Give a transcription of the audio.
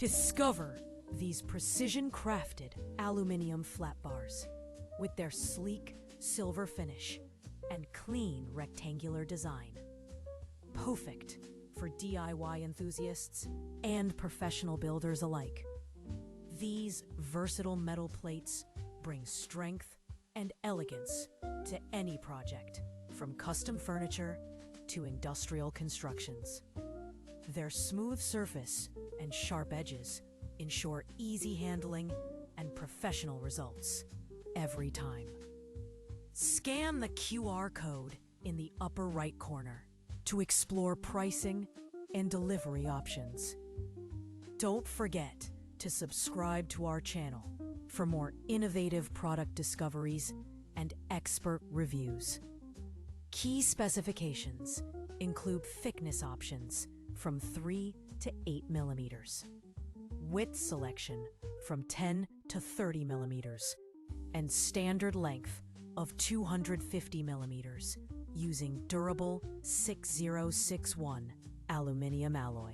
Discover these precision-crafted aluminum flat bars with their sleek silver finish and clean rectangular design. Perfect for DIY enthusiasts and professional builders alike. These versatile metal plates bring strength and elegance to any project, from custom furniture to industrial constructions. Their smooth surface and sharp edges ensure easy handling and professional results every time. Scan the QR code in the upper right corner to explore pricing and delivery options. Don't forget to subscribe to our channel for more innovative product discoveries and expert reviews. Key specifications include thickness options from 3 to 8 millimeters, width selection from 10 to 30 millimeters, and standard length of 250 millimeters using durable 6061 aluminum alloy.